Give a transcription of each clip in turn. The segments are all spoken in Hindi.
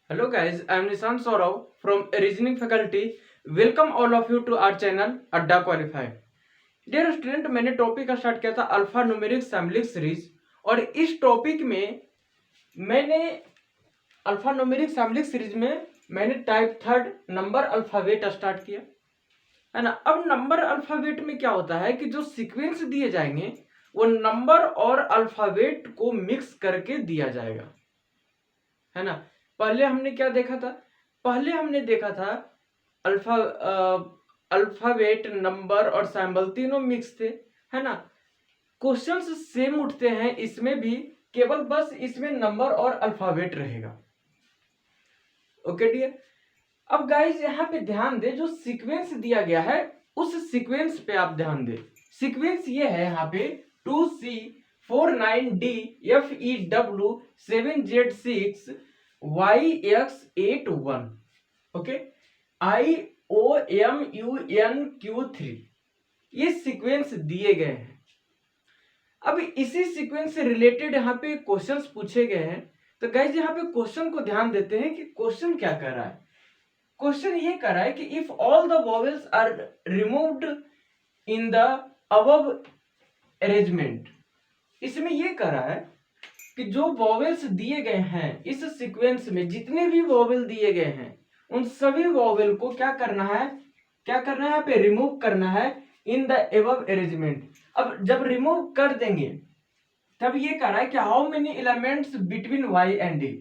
Hello guys, I am Nishan Saurav from Reasoning Faculty. Welcome all of you to our channel अड्डा क्वालिफाई। डियर स्टूडेंट, मैंने टॉपिक स्टार्ट किया था अल्फा न्यूमेरिक सैम्पलिंग सीरीज और इस टॉपिक में मैंने अल्फा न्यूमेरिक सैम्पलिंग सीरीज में मैंने type third number alphabet start किया है ना। अब नंबर अल्फाबेट में क्या होता है कि जो सीक्वेंस दिए जाएंगे वो नंबर और अल्फाबेट को मिक्स करके दिया जाएगा, है ना। पहले हमने क्या देखा था? पहले हमने देखा था अल्फा अल्फाबेट, नंबर और सिंबल तीनों मिक्स थे, है ना। क्वेश्चंस सेम उठते हैं इसमें भी, केवल बस इसमें नंबर और अल्फाबेट रहेगा। ओके डियर, अब गाइस यहाँ पे ध्यान दे, जो सीक्वेंस दिया गया है उस सीक्वेंस पे आप ध्यान दे। सीक्वेंस ये है यहाँ पे 2C49D FEW7Z6 YX81, okay, IOMUNQ3, ये सीक्वेंस दिए गए हैं। अब इसी सीक्वेंस से रिलेटेड यहाँ पे क्वेश्चंस पूछे गए हैं। तो गाइस यहाँ पे क्वेश्चन को ध्यान देते हैं कि क्वेश्चन क्या कर रहा है। क्वेश्चन ये कर रहा है कि if all the vowels are removed in the above arrangement, इसमें ये कर रहा है कि जो वॉवेल्स दिए गए हैं इस सीक्वेंस में, जितने भी वॉवेल दिए गए हैं उन सभी वॉवेल को क्या करना है, यहाँ पे रिमूव करना है इन द अबव अरेंजमेंट। अब जब रिमूव कर देंगे तब ये कह रहा है कि how many elements between y and d।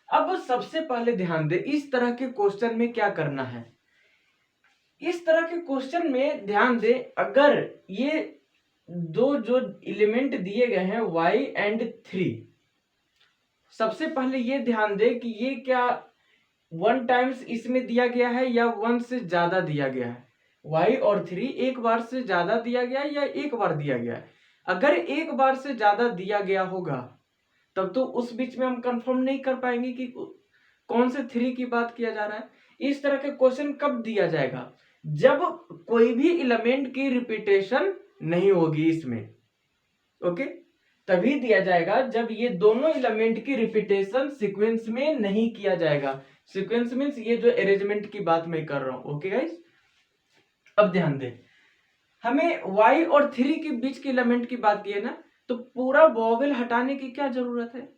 अब सबसे पहले ध्यान दे, इस तरह के क्वेश्चन में क्या करना है। इस तरह के क्वेश्चन में ध्यान दे, अगर ये दो जो एलिमेंट दिए गए हैं y एंड 3, सबसे पहले ये ध्यान दे कि ये क्या 1 टाइम्स इसमें दिया गया है या 1 से ज्यादा दिया गया है। y और 3 एक बार से ज्यादा दिया गया है या एक बार दिया गया है। अगर एक बार से ज्यादा दिया गया होगा तब तो उस बीच में हम कंफर्म नहीं कर पाएंगे कि कौन से 3 की बात किया जा रहा है। इस तरह के क्वेश्चन कब दिया जाएगा? जब कोई भी एलिमेंट की रिपीटेशन नहीं होगी इसमें, ओके, तभी दिया जाएगा जब ये दोनों एलिमेंट की रिपीटेशन सीक्वेंस में नहीं किया जाएगा। सीक्वेंस मींस ये जो अरेंजमेंट की बात मैं कर रहा हूं, ओके गाइस। अब ध्यान दे, हमें y और 3 के बीच के एलिमेंट की बात की है ना, तो पूरा वॉवेल हटाने की क्या जरूरत है।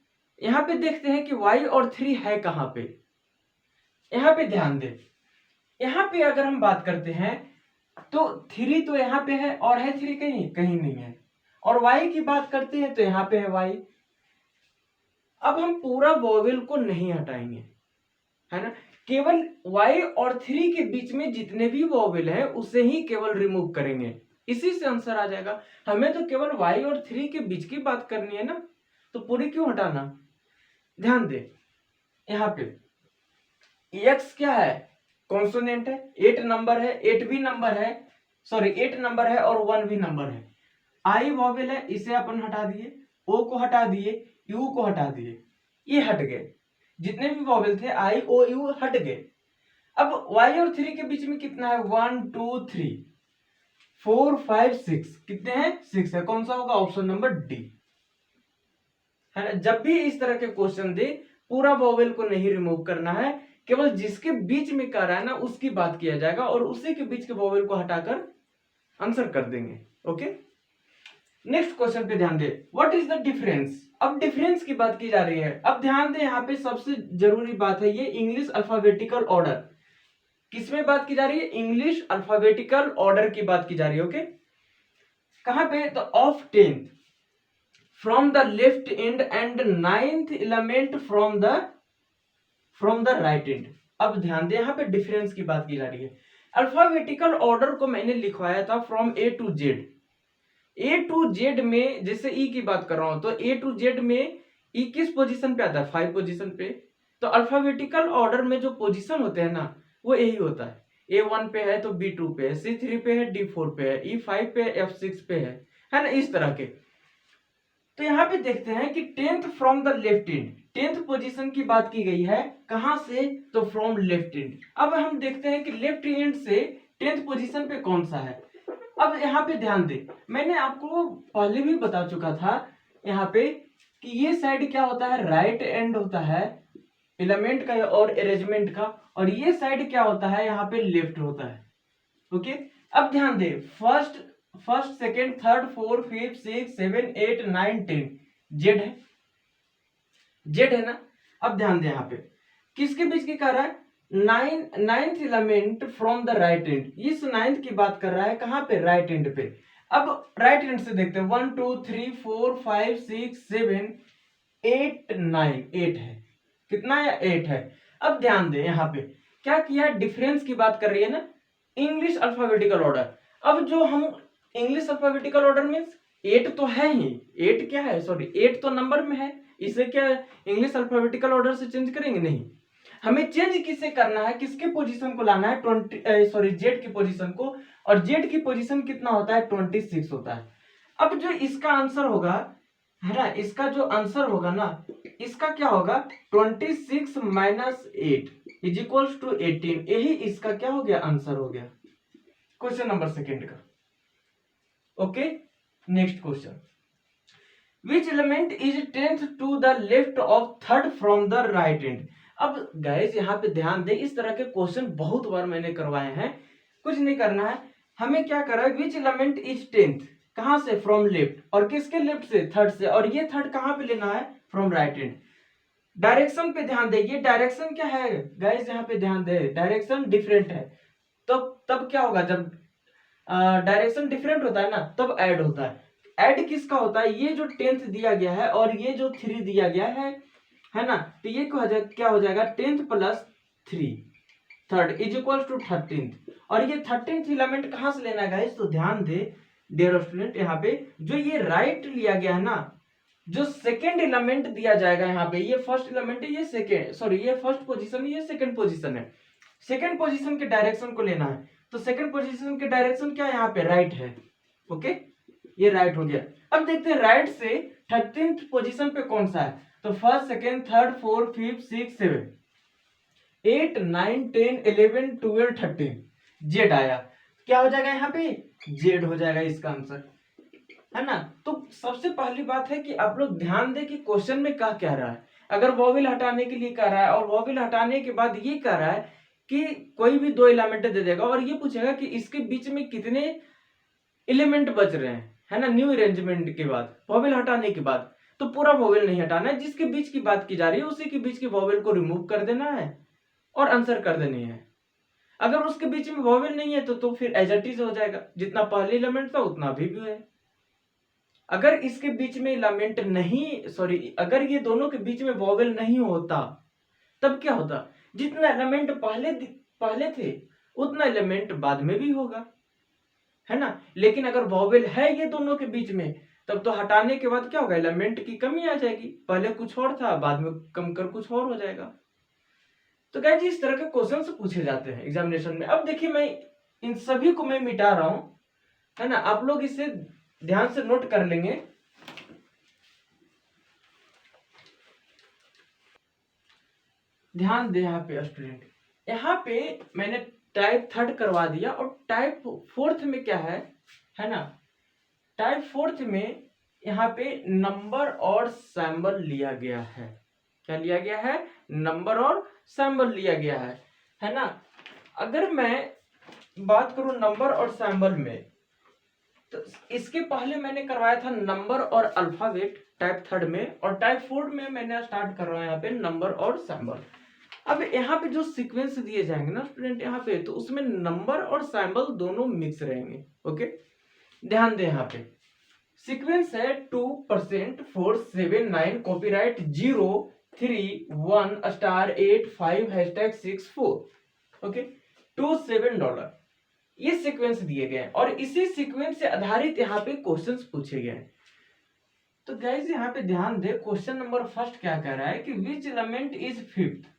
यहां पे देखते हैं कि y और 3 है कहां पे। यहां पे ध्यान दे, यहां पे अगर हम बात करते हैं तो 3 तो यहां पे है और है 3 कहीं कहीं नहीं है, और y की बात करते हैं तो यहां पे है y। अब हम पूरा वॉवेल को नहीं हटाएंगे, है ना, केवल y और 3 के बीच में जितने भी वॉवेल है उसे ही केवल रिमूव करेंगे। इसी से आंसर आ जाएगा। हमें तो केवल y और 3 के बीच की बात करनी है ना, तो पूरी क्यों हटाना। ध्यान दे, यहां पे x क्या है, कॉन्सोनेंट है, 8 नंबर है, 8 भी नंबर है, सॉरी 8 नंबर है और 1 भी नंबर है। i वॉवेल है, इसे अपन हटा दिए, o को हटा दिए, u को हटा दिए, ये हट गए। जितने भी वॉवेल थे i o u हट गए। अब y और 3 के बीच में कितना है, 1 2 3 4 5 6, कितने हैं, 6 है। कौन सा होगा, ऑप्शन नंबर डी, है ना। जब भी इस तरह के क्वेश्चन दे, पूरा वॉवेल को नहीं रिमूव करना है, केवल जिसके बीच में कर रहा है ना उसकी बात किया जाएगा और उसी के बीच के वॉवेल को हटाकर आंसर कर देंगे, ओके। नेक्स्ट क्वेश्चन पे ध्यान दे, व्हाट इज द डिफरेंस। अब डिफरेंस की बात की जा रही है। अब ध्यान दे, यहाँ पे सबसे जरूरी बात है ये इंग्लिश अल्फाबेटिकल ऑर्डर। किसमें बात की जा रही है, इंग्लिश अल्फाबेटिकल ऑर्डर की बात की जा रही है, ओके। कहां पे, तो of 10th from the left and and 9th element from the right end. अब ध्यान दे, यहाँ पे डिफरेंस की बात की जा रही है। अल्फाबेटिकल ऑर्डर को मैंने लिखवाया था from A to Z. A to Z में जैसे ई की बात कर रहा हूं तो ए टू जेड में ई किस पोजीशन पे आता है, 5 पोजीशन पे। तो अल्फाबेटिकल ऑर्डर में जो पोजीशन होते हैं ना वो यही होता है। A1 पे है तो B2 पे है, C3 पे है, D4 पे है, E5 पे है, F6 पे है ना, इस तरह के। तो यहाँ पे देखते हैं कि 10th from the left and, 10th position की बात की गई है, कहां से, तो फ्रॉम लेफ्ट एंड। अब हम देखते हैं कि लेफ्ट एंड से 10th पोजीशन पे कौन सा है। अब यहाँ पे ध्यान दे, मैंने आपको पहले भी बता चुका था यहाँ पे कि ये साइड क्या होता है, राइट एंड होता है एलिमेंट का और अरेंजमेंट का, और ये साइड क्या होता है यहाँ पे लेफ्ट होता है। ओके, अब ध्यान दे, first second third fourth fifth six seven eight nine 10 Z है, जेड है ना। अब ध्यान दे यहाँ पे किसके बीच की कर रहा है, ninth element from the right and, इस नाइन्थ की बात कर रहा है कहाँ पे, राइट एंड पे। अब राइट हैंड से देखते हैं, 1 2 3 4 5 6 7 8 9, 8 है, कितना है, 8 है। अब ध्यान दे यहाँ पे क्या किया, डिफरेंस की बात कर रही है ना, इंग्लिश अल्फाबेटिकल ऑर्डर। अब जो हम इंग्लिश अल्फाबेटिकल ऑर्डर मीन्स 8 तो है ही, 8 क्या है, सॉरी 8 तो नंबर में है, इसे क्या इंग्लिश अल्फाबेटिकल ऑर्डर से चेंज करेंगे, नहीं। हमें चेंज किससे करना है, किसके पोजीशन को लाना है, 20 जेड की पोजीशन को, और जेड की पोजीशन कितना होता है, 26 होता है। अब जो इसका आंसर होगा है ना, इसका जो आंसर होगा ना, इसका क्या होगा, 26 माइनस 8 इज इक्वल्स टू 18, यही इसका क्या हो गया, आंसर हो गया क्वेश्चन नंबर सेकेंड का। Okay, next question, which element is 10th to the left of third from the right end. अब गाइस यहाँ पे ध्यान दे, इस तरह के क्वेश्चन बहुत बार मैंने करवाए हैं, कुछ नहीं करना है, हमें क्या करना है, विच एलिमेंट इज 10th, कहां से, फ्रॉम लेफ्ट, और किसके लेफ्ट से, थर्ड से, और ये थर्ड कहां पे लेना है, फ्रॉम राइट एंड। डायरेक्शन पे ध्यान दे, ये डायरेक्शन क्या है गाइस, यहाँ पे ध्यान दे, डायरेक्शन डिफरेंट है, तो तब क्या होगा, जब डायरेक्शन डिफरेंट होता है ना, तब ऐड होता है। ऐड किसका होता है, ये जो 10th दिया गया है और ये जो 3 दिया गया है ना, तो ये क्या हो जाएगा, 10th plus 3 third is equal to 13th, और ये 13th एलिमेंट कहां से लेना है गाइस, तो ध्यान दे डियर स्टूडेंट, यहाँ पे जो ये राइट लिया गया है ना, जो सेकेंड एलिमेंट दिया जाएगा यहाँ पे, ये फर्स्ट एलिमेंट है, ये सेकेंड, सॉरी ये फर्स्ट पोजीशन है, ये सेकेंड पोजीशन है, सेकेंड पोजीशन के डायरेक्शन को लेना है, तो सेकेंड पोजीशन के डायरेक्शन क्या है, यहाँ पे राइट है। ओके, ये राइट हो गया। अब देखते हैं राइट से 13th पोजीशन पे कौन सा है, तो first second third fourth fifth six seven 8 9 10 11 12 13 Z आया, क्या हो जाएगा यहाँ पे, जेड हो जाएगा इसका आंसर, है ना। तो सबसे पहली बात है कि आप लोग ध्यान दें कि क्वेश्चन में क्या कह रहा है, अगर वॉवेल हटाने के लिए कह रहा है और वॉवेल हटाने के बाद ये कह रहा है कि कोई भी 2 एलिमेंट दे देगा और ये पूछेगा कि इसके बीच में कितने एलिमेंट बच रहे हैं, है ना, न्यू अरेंजमेंट के बाद, वॉवेल हटाने के बाद, तो पूरा वॉवेल नहीं हटाना है, जिसके बीच की बात की जा रही है उसी के बीच के वॉवेल को रिमूव कर देना है और आंसर कर देनी है। अगर उसके बीच में वॉवेल नहीं है तो फिर एज इट इज हो जाएगा, जितना पहले एलिमेंट था उतना अभी भी है। अगर इसके बीच में एलिमेंट नहीं, सॉरी अगर ये दोनों के बीच में वॉवेल नहीं होता तब क्या होता, जितना एलिमेंट पहले थे उतना एलिमेंट बाद में भी होगा, है ना। लेकिन अगर वॉवेल है ये दोनों के बीच में, तब तो हटाने के बाद क्या होगा, एलिमेंट की कमी आ जाएगी, पहले कुछ और था बाद में कम कर कुछ और हो जाएगा। तो गाइस इस तरह के क्वेश्चन पूछे जाते हैं एग्जामिनेशन में। अब देखिए मैं इन सभी को मैं मिटा रहा हूं, है ना, आप लोग इसे ध्यान से नोट कर लेंगे। ध्यान दे यहाँ पे स्टूडेंट, यहाँ पे मैंने टाइप थर्ड करवा दिया, और टाइप फोर्थ में क्या है ना, टाइप फोर्थ में यहाँ पे नंबर और सैंबल लिया गया है, क्या लिया गया है, नंबर और सैंबल लिया गया है ना। अगर मैं बात करूं नंबर और सैंबल में, तो इसके पहले मैंने करवाया था नंबर और अल्फाबेट टाइप थर्ड में, और टाइप फोर्थ में मैंने स्टार्ट कर रहा हूं यहाँ पे नंबर और सैंबल। अब यहाँ पे जो सीक्वेंस दिए जाएंगे ना स्टूडेंट यहाँ पे, तो उसमें नंबर और सैंबल दोनों मिक्स रहेंगे। ओके, ध्यान दे यहाँ पे सीक्वेंस है 2% 4 7 9 कॉपीराइट 0 3 1 स्टार 8 5 हैशटैग 6 4 ओके $2 ये सीक्वेंस दिए गए हैं, और इसी सीक्वेंस से आधारित यहाँ पे क्वेश्चंस पूछे गए हैं। तो गाइस यहाँ पे ध्यान दे, क्वेश्चन नंबर फर्स्ट क्या कह रहा है कि which element is fifth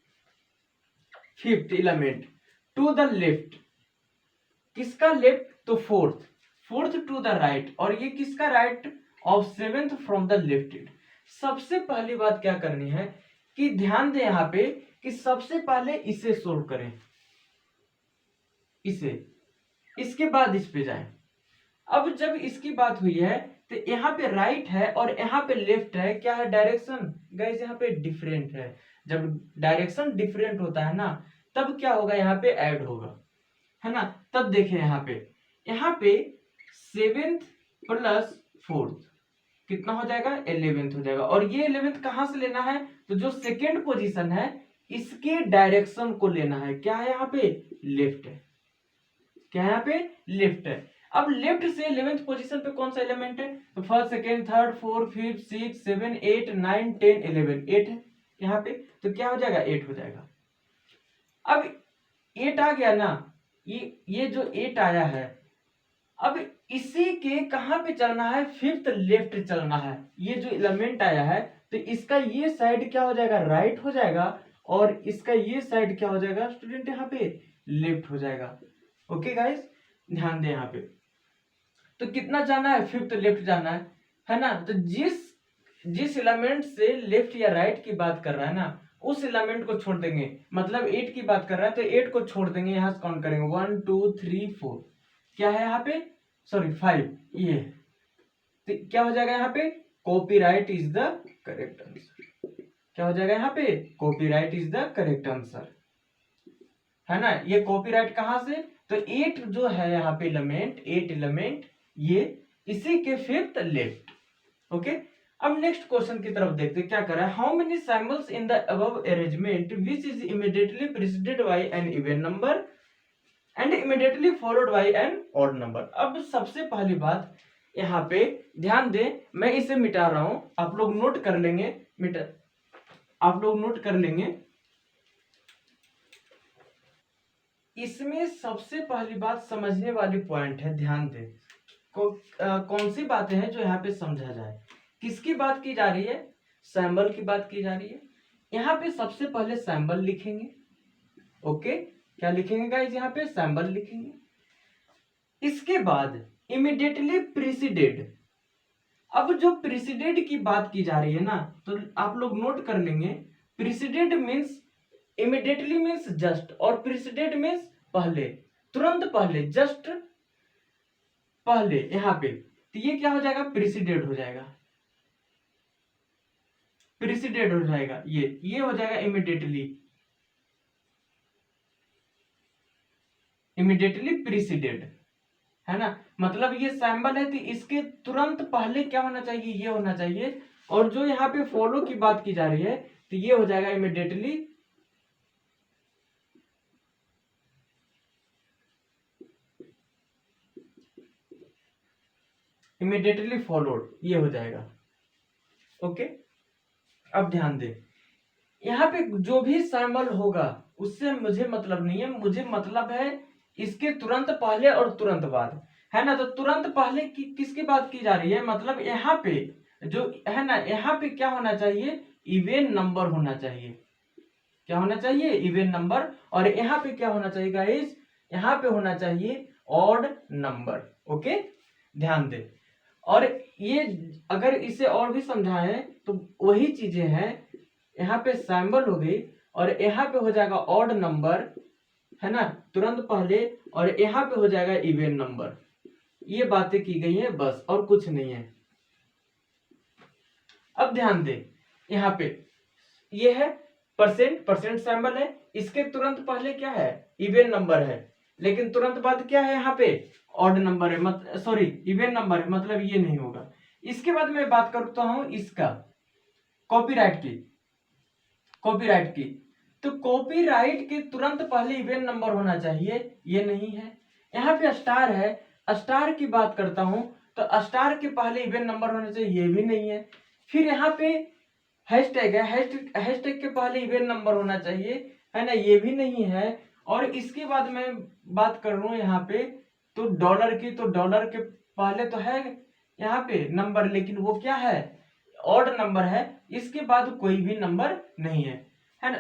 element to the left, किसका लेफ्ट, तो फोर्थ टू द राइट, और ये किसका right, of seventh from the left. सबसे पहली बात क्या करनी है कि ध्यान दे यहाँ पे कि सबसे पहले इसे सोल्व करें, इसे, इसके बाद इस पे जाएं। अब जब इसकी बात हुई है तो यहाँ पे राइट है और यहाँ पे लेफ्ट है, क्या है, डायरेक्शन गाइस यहाँ पे डिफरेंट है, जब डायरेक्शन डिफरेंट होता है ना तब क्या होगा, यहाँ पे ऐड होगा, है ना। तब देखें यहाँ पे 7th प्लस 4th कितना हो जाएगा, 11th हो जाएगा। और ये 11th कहां से लेना है, तो जो सेकेंड पोजीशन है इसके डायरेक्शन को लेना है। क्या है यहाँ पे, लेफ्ट है। क्या है यहाँ पे, लेफ्ट है। अब लेफ्ट से 11th पोजीशन पे कौन सा एलिमेंट है, तो first second third fourth fifth 6 7 8 9 10 11 8 है यहाँ पे, तो क्या हो जाएगा, 8 हो जाएगा। अब 8 आ गया ना, ये जो 8 आया है, अब इसी के कहां पे चलना है, 5th लेफ्ट चलना है। ये जो एलिमेंट आया है तो इसका ये साइड क्या हो जाएगा, राइट हो जाएगा, और इसका ये साइड क्या हो जाएगा स्टूडेंट, यहाँ पे लेफ्ट हो जाएगा। ओके गाइस, ध्यान दें यहाँ पे। तो कितना जाना है, 5th लेफ्ट जाना है ना। तो जिस एलिमेंट से लेफ्ट या राइट की बात कर रहा है ना उस एलिमेंट को छोड़ देंगे, मतलब 8 की बात कर रहा है तो 8 को छोड़ देंगे, यहां से काउंट करेंगे 1 2 3 4, क्या है यहाँ पे, सॉरी 5, ये तो क्या हो जाएगा यहाँ पे, copyright is the correct answer. क्या हो जाएगा यहाँ पे, copyright is the correct answer, है ना। ये कॉपीराइट कहां से, तो 8 जो है यहाँ पे एलिमेंट, 8 एलिमेंट ये इसी के 5th लेफ्ट। ओके, अब नेक्स्ट क्वेश्चन की तरफ देखते हैं क्या कर रहा है। How many symbols in the above arrangement which is immediately preceded by an even number and immediately followed by an odd number. अब सबसे पहली बात यहाँ पे ध्यान दें, मैं इसे मिटा रहा हूं, आप लोग नोट कर लेंगे, आप लोग नोट कर लेंगे। इसमें सबसे पहली बात समझने वाली पॉइंट है, ध्यान दें कौन सी बातें हैं जो यहाँ पे समझा जाए। किसकी बात की जा रही है, सैंबल की बात की जा रही है। यहाँ पे सबसे पहले सैंबल लिखेंगे। ओके, क्या लिखेंगे गाइस, यहाँ पे सैंबल लिखेंगे। इसके बाद इमीडिएटली प्रीसीडेड, अब जो प्रीसीडेड की बात की जा रही है ना तो आप लोग नोट कर लेंगे, preceded means immediately means just, और प्रीसीडेड मीन्स पहले, तुरंत पहले, जस्ट पहले यहाँ पे, तो ये क्या हो जाएगा, प्रीसीडेड हो जाएगा, प्रीसीडेड हो जाएगा, ये हो जाएगा इमीडिएटली, इमीडिएटली प्रीसीडेड, है ना। मतलब ये सैंबल है तो इसके तुरंत पहले क्या होना चाहिए, ये होना चाहिए। और जो यहाँ पे फॉलो की बात की जा रही है तो ये हो जाएगा इमीडिएटली, इमीडिएटली फॉलोड, ये हो जाएगा। ओके, अब ध्यान दे, यहाँ पे जो भी सैंबल होगा उससे मुझे मतलब नहीं है, मुझे मतलब है इसके तुरंत पहले और तुरंत बाद, है ना। तो तुरंत पहले किसकी बात की जा रही है, मतलब यहाँ पे जो है ना, यहाँ पे क्या होना चाहिए, इवन नंबर होना चाहिए। क्या होना चाहिए, इवन नंबर। और यहाँ पे क्या होना चाहिए गाइस, यहाँ पे होना चाहिए ऑड नंबर। ओके, ध्यान दे। और ये अगर इसे और भी समझाएं तो वही चीजें हैं, यहाँ पे सैंबल हो गई और यहाँ पे हो जाएगा ऑड नंबर, है ना, तुरंत पहले, और यहाँ पे हो जाएगा इवन नंबर। ये बातें की गई हैं बस, और कुछ नहीं है। अब ध्यान दे, यहाँ पे ये है परसेंट, परसेंट सैंबल है, इसके तुरंत पहले क्या है, इवन नंबर है, लेकिन तुरंत बाद क्या है, यहाँ पे ऑड नंबर है, सॉरी इवन नंबर है, मतलब ये नहीं होगा। इसके बाद मैं बात करता हूं इसका कॉपीराइट की, कॉपीराइट की, तो कॉपीराइट के तुरंत पहले इवन नंबर होना चाहिए, ये नहीं है। यहाँ पे स्टार है, स्टार की बात करता हूं तो स्टार के पहले इवन नंबर होना चाहिए, ये भी नहीं है। फिर यहाँ पे हैशटैग है, हैशटैग के पहले इवन नंबर होना चाहिए, है ना, ये भी नहीं है। और इसके बाद मैं बात कर रहा हूँ यहाँ पे तो डॉलर की, तो डॉलर के पहले तो है यहाँ पे नंबर, लेकिन वो क्या है, ऑड नंबर है, इसके बाद कोई भी नंबर नहीं है ना।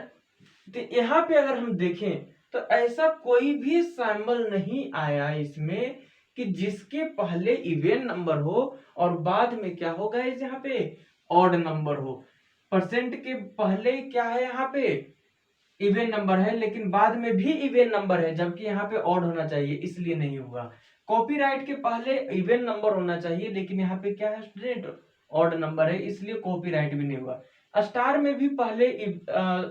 तो यहाँ पे अगर हम देखें तो ऐसा कोई भी सैंबल नहीं आया इसमें कि जिसके पहले इवन नंबर हो और बाद में क्या होगा, इस यहाँ पे ऑड नंबर हो। परसेंट के पहले क्या है, यहाँ पे इवन नंबर है, लेकिन बाद में भी इवन नंबर है, जबकि यहाँ पे ऑड होना चाहिए, इसलिए नहीं हुआ। कॉपीराइट के पहले इवन नंबर होना चाहिए, लेकिन यहाँ पे क्या है स्टूडेंट, ऑड नंबर है, इसलिए कॉपीराइट भी नहीं हुआ। स्टार में भी पहले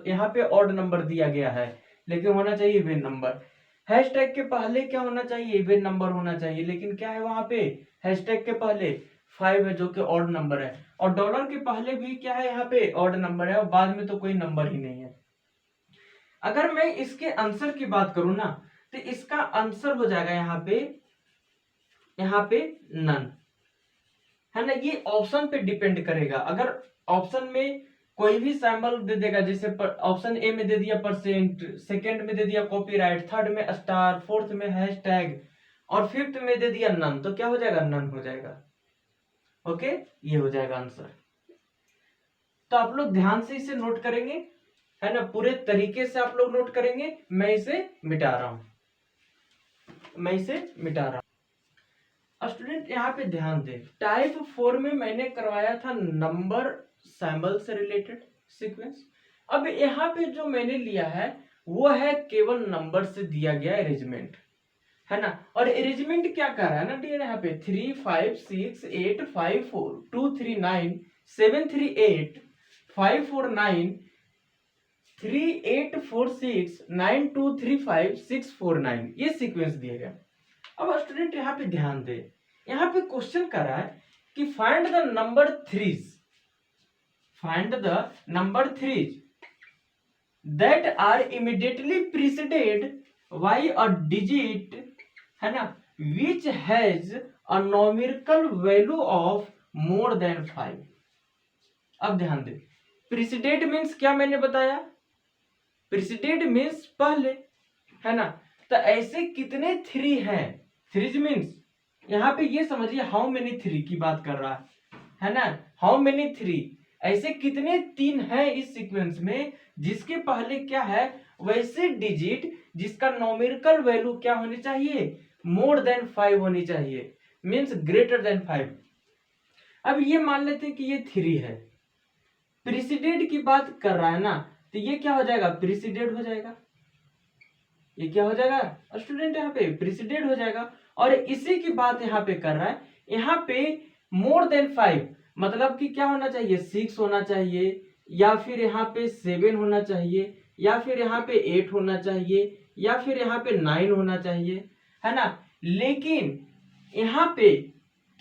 यहाँ पे ऑड नंबर दिया गया है, लेकिन होना चाहिए इवन नंबर। हैशटैग के पहले क्या होना चाहिए, इवन नंबर होना चाहिए, लेकिन क्या है वहां पे हैशटैग के पहले 5 है जो कि ऑड नंबर है, और डॉलर के पहले भी क्या है यहाँ पे ऑड नंबर है, और बाद में तो कोई नंबर ही नहीं है। अगर मैं इसके आंसर की बात करूं ना, तो इसका आंसर हो जाएगा यहाँ पे नन, है ना। ये ऑप्शन पे डिपेंड करेगा। अगर ऑप्शन में कोई भी सैंबल दे देगा, जैसे ऑप्शन ए में दे दिया परसेंट, सेकंड में दे दिया कॉपीराइट, थर्ड में स्टार, फोर्थ में हैशटैग, और फिफ्थ में दे दिया नन, तो क्या हो जाएगा, नन हो जाएगा। ओके, ये हो जाएगा आंसर। तो आप लोग ध्यान से इसे नोट करेंगे, है ना, पूरे तरीके से आप लोग नोट करेंगे। मैं इसे मिटा रहा हूं, स्टूडेंट यहाँ पे ध्यान दें, टाइप 4 में मैंने करवाया था नंबर सैंबल से रिलेटेड सीक्वेंस। अब यहाँ पे जो मैंने लिया है वो है केवल नंबर से दिया गया अरेंजमेंट, है ना। और अरेंजमेंट क्या कर रहा है ना डियर, यहाँ पे 3 5 6 8 5 4 2 3 9 7 3 8 5 4 9 3 8 4 6 9 2 3 5 6 4 9, ये सीक्वेंस दिया गया। अब स्टूडेंट यहाँ पे ध्यान दे, यहाँ पे क्वेश्चन कर रहा है कि find the number threes that are immediately preceded by a digit, है ना, which has a numerical value of more than 5। अब ध्यान दे, प्रीसीडेड मीन्स क्या मैंने बताया, प्रीसीडेड मीन्स पहले, है ना। तो ऐसे कितने थ्री हैं, थ्रीज मीन्स यहाँ पे ये समझिए हाउ मेनी थ्री की बात कर रहा है ना, हाउ मेनी थ्री, ऐसे कितने तीन हैं इस सीक्वेंस में जिसके पहले क्या है वैसे डिजिट जिसका न्यूमेरिकल वैल्यू क्या होनी चाहिए, मोर देन 5 होनी चाहिए, मीन्स ग्रेटर देन 5। अब ये मान लेते हैं कि ये थ्री है, प्रीसीडेड की बात कर रहा है ना, तो ये क्या हो जाएगा, प्रीसीडेड हो जाएगा। ये क्या हो जाएगा स्टूडेंट, यहाँ पे प्रीसीडेड हो जाएगा। और इसी की बात यहाँ पे कर रहा है, यहाँ पे मोर देन 5 मतलब कि क्या होना चाहिए, 6 होना चाहिए, या फिर यहाँ पे 7 होना चाहिए, या फिर यहाँ पे 8 होना चाहिए, या फिर यहाँ पे 9 होना चाहिए, है ना। लेकिन यहाँ पे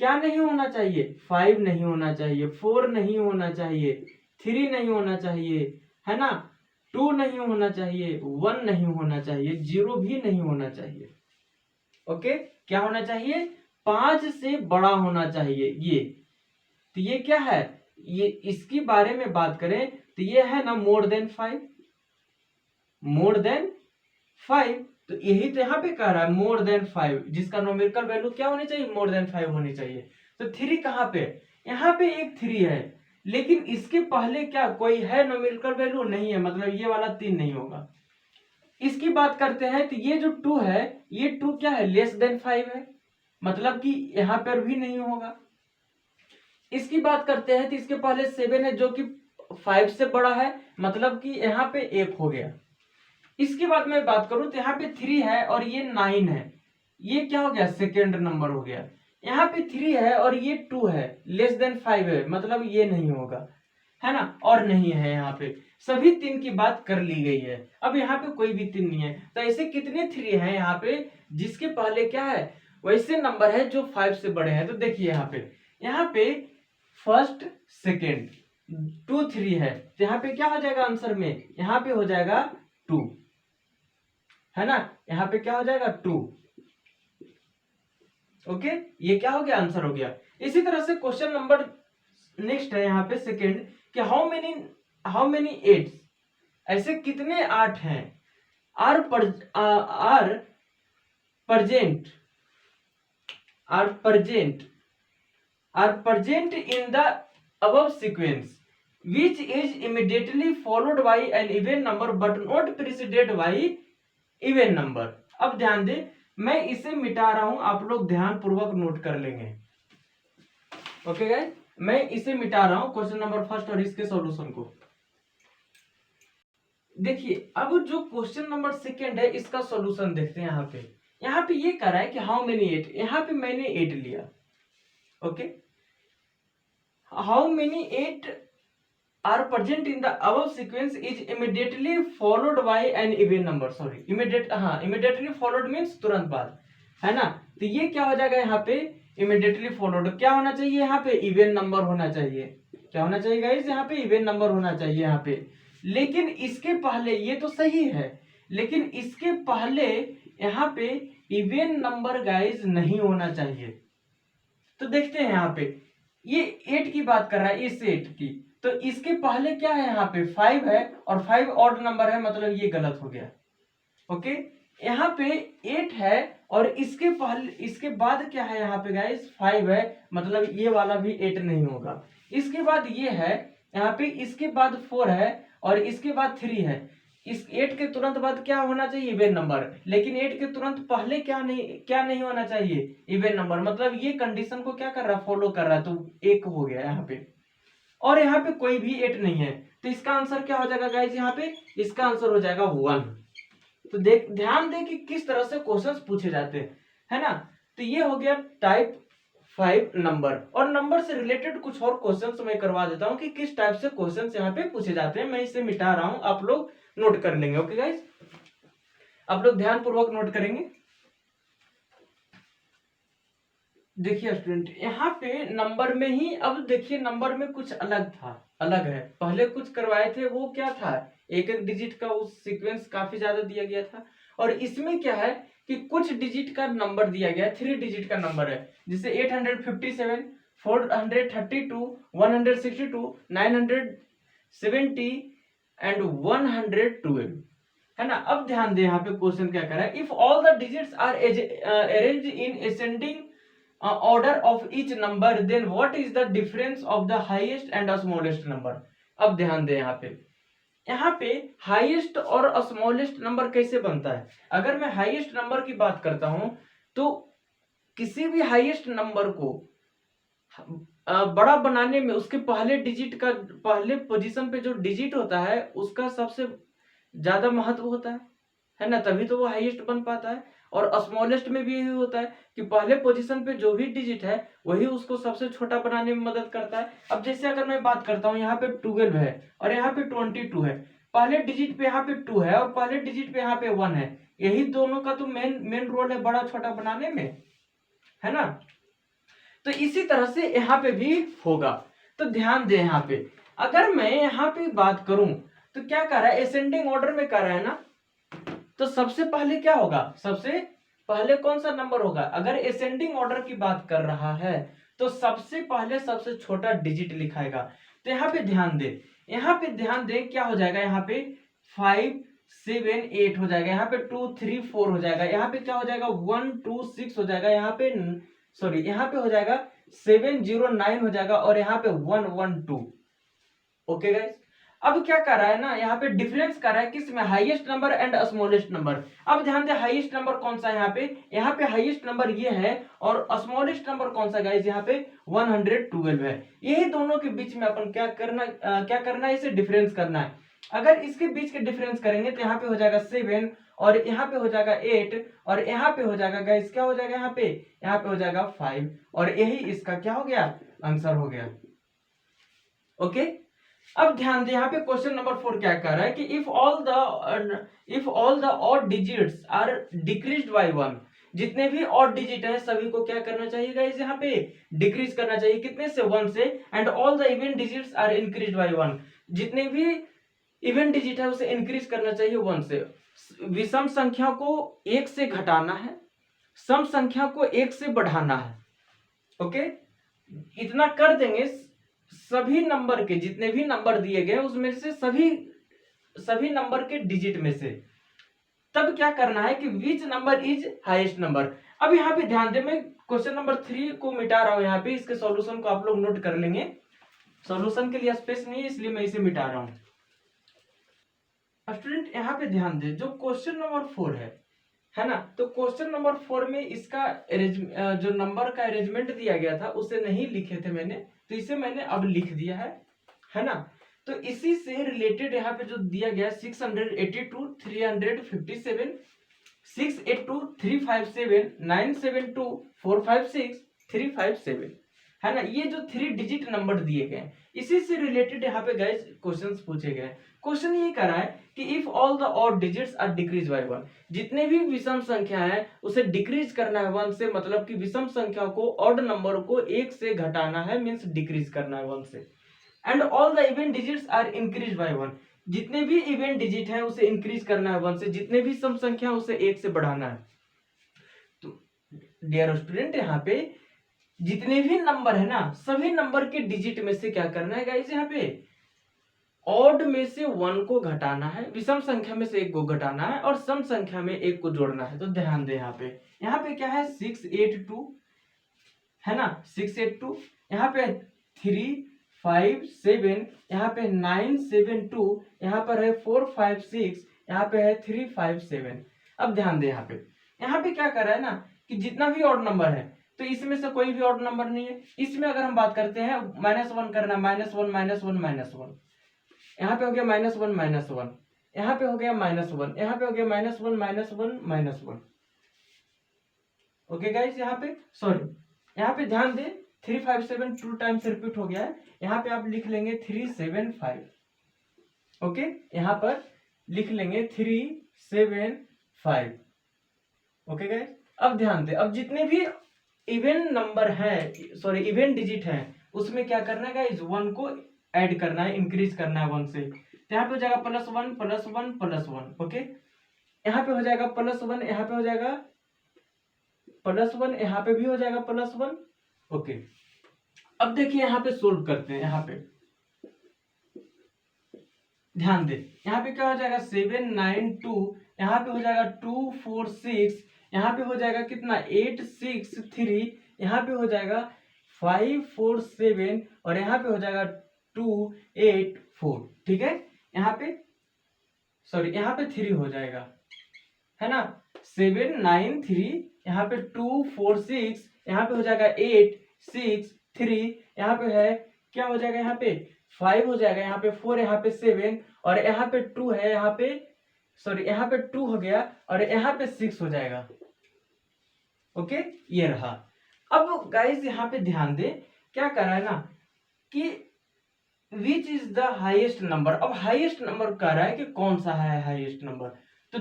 क्या नहीं होना चाहिए, 5 नहीं होना चाहिए, 4 नहीं होना चाहिए, 3 नहीं होना चाहिए, है ना, 2 नहीं होना चाहिए, 1 नहीं होना चाहिए, 0 भी नहीं होना चाहिए। ओके, क्या होना चाहिए, 5 से बड़ा होना चाहिए ये। तो ये क्या है, ये इसके बारे में बात करें तो ये है ना मोर देन 5, मोर देन 5, तो यही तो यहाँ पे कह रहा है मोर देन 5, जिसका न्यूमेरिकल वैल्यू क्या होनी चाहिए, मोर देन 5 होनी चाहिए। तो 3 कहाँ पे, यहाँ पे एक 3 है, लेकिन इसके पहले क्या कोई है न्यूमेरिकल वैल्यू, नहीं है, मतलब ये वाला 3 नहीं होगा। इसकी बात करते हैं तो ये जो 2 है, ये 2 क्या है, लेस देन 5 है, मतलब कि यहाँ पर भी नहीं होगा। इसकी बात करते हैं तो इसके पहले 7 है जो कि 5 से बड़ा है, मतलब कि यहाँ पे 1 हो गया। इसके बाद मैं बात करूं तो यहाँ पे 3 है और ये 9 है, ये क्या हो गया, सेकेंड नंबर हो गया। यहाँ पे 3 है और ये 2 है, लेस देन 5 है, मतलब ये नहीं होगा, है ना, और नहीं है। यहाँ पे सभी 3 की बात कर ली गई है, अब यहाँ पे कोई भी 3 नहीं है। तो ऐसे कितने 3 है यहाँ पे जिसके पहले क्या है वैसे नंबर है जो 5 से बड़े हैं। तो देखिए यहाँ पे फर्स्ट सेकेंड 2 3 है, तो यहाँ पे क्या हो जाएगा आंसर में, यहाँ पे हो जाएगा 2, है ना, यहाँ पे क्या हो जाएगा 2। ओके, ये क्या हो गया, आंसर हो गया। इसी तरह से क्वेश्चन नंबर नेक्स्ट है यहाँ पे सेकेंड कि हाउ मेनी एट्स, ऐसे कितने 8 हैं are present in the above sequence which is immediately followed by an even number but not preceded by even number। अब ध्यान दे, मैं इसे मिटा रहा हूं, आप लोग ध्यान पूर्वक नोट कर लेंगे। ओके गाइस, मैं इसे मिटा रहा हूं क्वेश्चन नंबर फर्स्ट और इसके सॉल्यूशन को। देखिए अब जो क्वेश्चन नंबर सेकेंड है इसका सॉल्यूशन देखते हैं। यहाँ पे ये कह रहा है कि हाउ मेनी 8, यहाँ पे मैंने 8 लिया। Okay, how many 8 are present in the above sequence is immediately followed by an even number, sorry immediately followed means तुरंत बाद, है ना। तो ये क्या हो जाएगा यहाँ पे, इमीडिएटली फॉलोड क्या होना चाहिए, यहाँ पे इवन नंबर होना चाहिए। क्या होना चाहिए गाइस, यहाँ पे इवन नंबर होना चाहिए यहाँ पे। लेकिन इसके पहले, ये तो सही है, लेकिन इसके पहले यहाँ पे इवन नंबर गाइस नहीं होना चाहिए। तो देखते हैं यहाँ पे, ये 8 की बात कर रहा है, इस 8 की, तो इसके पहले क्या है, यहाँ पे 5 है और 5 ऑड नंबर है, मतलब ये गलत हो गया। ओके, यहाँ पे 8 है और इसके पहले, इसके बाद क्या है यहाँ पे गाइस 5 है, मतलब ये वाला भी 8 नहीं होगा। इसके बाद ये है यहाँ पे, इसके बाद 4 है और इसके बाद 3 है। इस 8 के तुरंत बाद क्या होना चाहिए, इवन नंबर, लेकिन 8 के तुरंत पहले क्या नहीं होना चाहिए, इवन नंबर, मतलब ये कंडीशन को क्या कर रहा है, फॉलो कर रहा है, तो 1 हो गया यहाँ पे। और यहाँ पे कोई भी 8 नहीं है, तो इसका आंसर क्या हो जाएगा गाइस, यहाँ पे इसका आंसर हो जाएगा 1। तो ध्यान दें कि किस तरह से क्वेश्चंस पूछे जाते हैं, है ना। तो ये हो गया टाइप 5 नंबर। और नंबर से रिलेटेड कुछ और क्वेश्चंस मैं करवा देता हूं कि किस टाइप से क्वेश्चंस यहाँ पे पूछे जाते हैं। मैं इसे मिटा रहा हूं, आप लोग नोट कर लेंगे। ओके गाइस, आप लोग ध्यान पूर्वक नोट करेंगे। देखिए स्टूडेंट, यहाँ पे नंबर में ही, अब देखिए नंबर में कुछ अलग था, अलग है। पहले कुछ करवाए थे, वो क्या था, एक एक डिजिट का उस सीक्वेंस काफी ज्यादा दिया गया था। और इसमें क्या है कि कुछ डिजिट का नंबर दिया गया है, 3 डिजिट का नंबर है, जिसे 857, 432, 162, 970 एंड 112, है ना। अब ध्यान दें, यहाँ पे क्वेश्चन क्या कर रहा है, if all the digits are arranged in ascending order of each number, then what is the difference of the highest and smallest number। अब ध्यान दें, यहाँ पे हाईएस्ट और स्मॉलेस्ट नंबर कैसे बनता है। अगर मैं हाईएस्ट नंबर की बात करता हूं, तो किसी भी हाईएस्ट नंबर को बड़ा बनाने में उसके पहले डिजिट का, पहले पोजीशन पे जो डिजिट होता है उसका सबसे ज्यादा महत्व होता है ना, तभी तो वो हाईएस्ट बन पाता है। और स्मॉलेस्ट में भी यही होता है कि पहले पोजीशन पे जो भी डिजिट है वही उसको सबसे छोटा बनाने में मदद करता है। अब जैसे अगर मैं बात करता हूँ, यहाँ पे 12 है और यहाँ पे 22 है, पहले डिजिट पे यहाँ पे 2 है और पहले डिजिट पे यहाँ पे 1 है, यही दोनों का तो मेन रोल है बड़ा छोटा बनाने में, है ना। तो इसी तरह से यहाँ पे भी होगा। तो ध्यान दें, यहाँ पे अगर मैं यहाँ पे बात करूं तो क्या कर रहा है, असेंडिंग ऑर्डर में कर रहा है ना, तो सबसे पहले क्या होगा, सबसे पहले कौन सा नंबर होगा। अगर असेंडिंग ऑर्डर की बात कर रहा है तो सबसे पहले सबसे छोटा डिजिट लिखाएगा। तो यहाँ पे ध्यान दे, यहाँ पे ध्यान दे, क्या हो जाएगा, यहाँ पे 5 7 8 हो जाएगा, यहाँ पे 2 3 4 हो जाएगा, यहाँ पे क्या हो जाएगा 1 2 6 हो जाएगा, यहाँ पे सॉरी यहाँ पे हो जाएगा 7 0 9 हो जाएगा और यहाँ पे 1 1 2। ओके गाइस, अब क्या कर रहा है ना, यहाँ पे डिफरेंस कर रहा है किस में, highest number and smallest number. अब ध्यान दे, हाईएस्ट नंबर कौन सा है, यहाँ पे हाईएस्ट नंबर ये है और स्मॉलेस्ट नंबर कौन सा गाइस, यहाँ पे 112 है। यही दोनों के बीच में अपन क्या करना है, इसे डिफरेंस करना है। अगर इसके बीच के डिफरेंस करेंगे तो यहाँ पे हो जाएगा 7 और यहाँ पे हो जाएगा 8 और यहाँ पे हो जाएगा गाइस, क्या हो जाएगा, यहाँ पे हो जाएगा 5 और यही इसका क्या हो गया, आंसर हो गया। ओके, अब ध्यान दें, यहाँ पे क्वेश्चन नंबर 4 क्या कह रहा है कि if all the odd digits are decreased by 1, जितने भी ऑड डिजिट है सभी को क्या करना चाहिए गाइस, यहाँ पे डिक्रीज करना चाहिए, कितने से, 1 से। And all the even digits are increased by 1, जितने भी इवन डिजिट है उसे इंक्रीज करना चाहिए 1 से। विषम संख्या को 1 से घटाना है, सम संख्या को 1 से बढ़ाना है। ओके, इतना कर देंगे, सभी नंबर के जितने भी नंबर दिए गए उसमें से सभी नंबर के डिजिट में से, तब क्या करना है कि which number is highest number. अब यहाँ पे ध्यान दें, मैं क्वेश्चन नंबर 3 को मिटा रहा हूं, यहाँ पे इसके सॉल्यूशन को आप लोग नोट कर लेंगे, सॉल्यूशन के लिए स्पेस नहीं है इसलिए मैं इसे मिटा रहा हूं। स्टूडेंट यहाँ पे ध्यान दें, जो क्वेश्चन नंबर 4 है ना, तो क्वेश्चन नंबर 4 में इसका जो नंबर का अरेंजमेंट दिया गया था उसे नहीं लिखे थे मैंने, तो इसे मैंने अब लिख दिया है ना। तो इसी से रिलेटेड यहाँ पे जो दिया गया 682 357 682 357 972 456 357, है ना, ये जो 3 डिजिट नंबर दिए गए इसी से रिलेटेड यहाँ पे गाइस क्वेश्चंस पूछे गए। क्वेश्चन ये कह रहा है कि if all the odd digits are decrease by 1, जितने भी विषम संख्या है उसे डिक्रीज करना है 1 से, मतलब कि विषम संख्या को ऑड नंबर को 1 से घटाना है, मींस डिक्रीज करना है 1 से। And all the even digits are increase by 1, जितने भी इवन डिजिट है उसे इंक्रीज करना है 1 से, जितने भी सम संख्या उसे 1 से बढ़ाना है। तो डियर स्टूडेंट यहाँ पे जितने भी नंबर है ना, सभी नंबर के डिजिट में से क्या करना है गाइस, यहाँ पे ऑड में से 1 को घटाना है, विषम संख्या में से 1 को घटाना है और सम संख्या में 1 को जोड़ना है। तो ध्यान दे यहाँ पे क्या है 682 है ना, 682, यहाँ पे 357, यहाँ पे 972, यहाँ पर है 456, यहाँ पे है 357। अब ध्यान दे यहाँ पे क्या कर रहा है ना कि जितना भी ऑड नंबर है तो इसमें से कोई भी ऑड नंबर नहीं है। इसमें अगर हम बात करते हैं -1 करना, -1 -1 -1, यहाँ पे हो गया -1 -1, यहाँ पे हो गया -1, यहाँ पे हो गया -1 -1 -1। ओके गाइस, यहाँ पे ध्यान दे 357 2 टाइम्स रिपीट हो गया है, यहाँ पे आप लिख लेंगे 375। ओके, यहाँ पर लिख लेंगे 375। ओके गाइस, अब ध्यान दे, अब जितने भी इवन नंबर है, सॉरी इवन डिजिट है, उसमें क्या करना है गाइस, 1 को ऐड करना है, इंक्रीज करना है 1 से। तो यहाँ पे हो जाएगा +1 +1 +1। ओके, यहाँ पे हो जाएगा +1, यहाँ पे हो जाएगा +1, यहाँ पे भी हो जाएगा +1। ओके, अब देखिए यहाँ पे सोल्व करते हैं। यहाँ पे ध्यान दे, यहाँ पे क्या हो जाएगा 792, यहाँ पे हो जाएगा 246, यहाँ पे हो जाएगा कितना 863, यहाँ पे हो जाएगा 547 और यहाँ पे हो जाएगा 284। ठीक है, यहाँ पे 3 हो जाएगा, है ना, 793, यहाँ पे 246, यहाँ पे हो जाएगा 863, यहाँ पे है क्या हो जाएगा, यहाँ पे 5 हो जाएगा, यहाँ पे 4, यहाँ पे 7 और यहाँ पे 2 है, यहाँ पे 2 हो गया और यहाँ पे 6 हो जाएगा। ओके, ये रहा। अब गाइस यहाँ पे ध्यान दे, क्या कर रहा है ना कि which is the highest number. अब हाईएस्ट नंबर कह रहा है कि कौन सा है हाईएस्ट नंबर, तो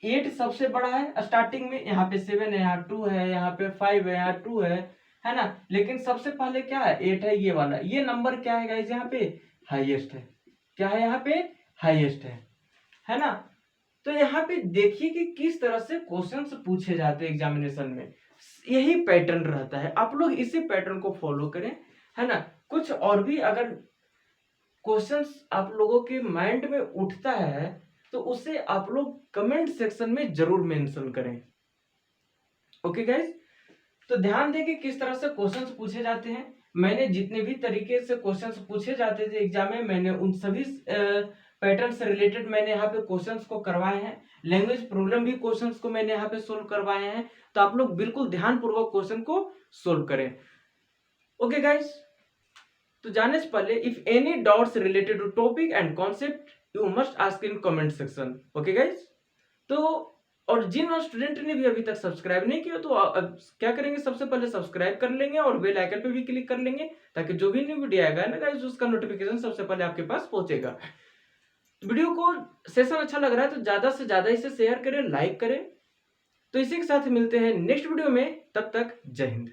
8 सबसे बड़ा है स्टार्टिंग में, यहाँ पे 7 है, यहाँ 2 है, यहाँ पे 5 है, यहाँ 2 है ना, लेकिन सबसे पहले क्या है 8 है, ये वाला, ये नंबर क्या है गाइस, यहाँ पे हाईएस्ट है। क्या है, यहाँ पे हाईएस्ट है ना। तो यहाँ पे देखिए कि किस तरह से क्वेश्चंस पूछे जाते हैं एग्जामिनेशन में, यही पैटर्न रहता है, आप लोग इसी पैटर्न को फॉलो करें, है ना। कुछ और भी अगर क्वेश्चंस आप लोगों के माइंड में उठता है तो उसे आप लोग कमेंट सेक्शन में जरूर मेंशन करें। ओके गाइस, तो ध्यान दें कि किस तरह से क्वेश्चंस पूछे जाते हैं। मैंने जितने भी तरीके से क्वेश्चंस पूछे जाते थे एग्जाम में, मैंने उन सभी पैटर्न से रिलेटेड मैंने यहाँ पे क्वेश्चंस को करवाए हैं। लैंग्वेज प्रॉब्लम भी क्वेश्चंस को मैंने यहाँ पे सोल्व करवाए हैं, तो आप लोग बिल्कुल ध्यानपूर्वक क्वेश्चन को सोल्व करें। ओके गाइस, तो जाने से पहले if any doubts related to topic and concept you must ask in comment section. Okay guys, तो और जिन स्टूडेंट ने भी अभी तक सब्सक्राइब नहीं किया तो क्या करेंगे, सबसे पहले सब्सक्राइब कर लेंगे और बेल आइकन पे भी क्लिक कर लेंगे, ताकि जो भी न्यू वीडियो आएगा ना गाइस उसका नोटिफिकेशन सबसे पहले आपके पास पहुंचेगा। वीडियो को सेशन अच्छा लग रहा है तो ज्यादा से ज्यादा इसे शेयर करें, लाइक करें। तो इसी के साथ मिलते हैं नेक्स्ट वीडियो में, तब तक जय हिंद।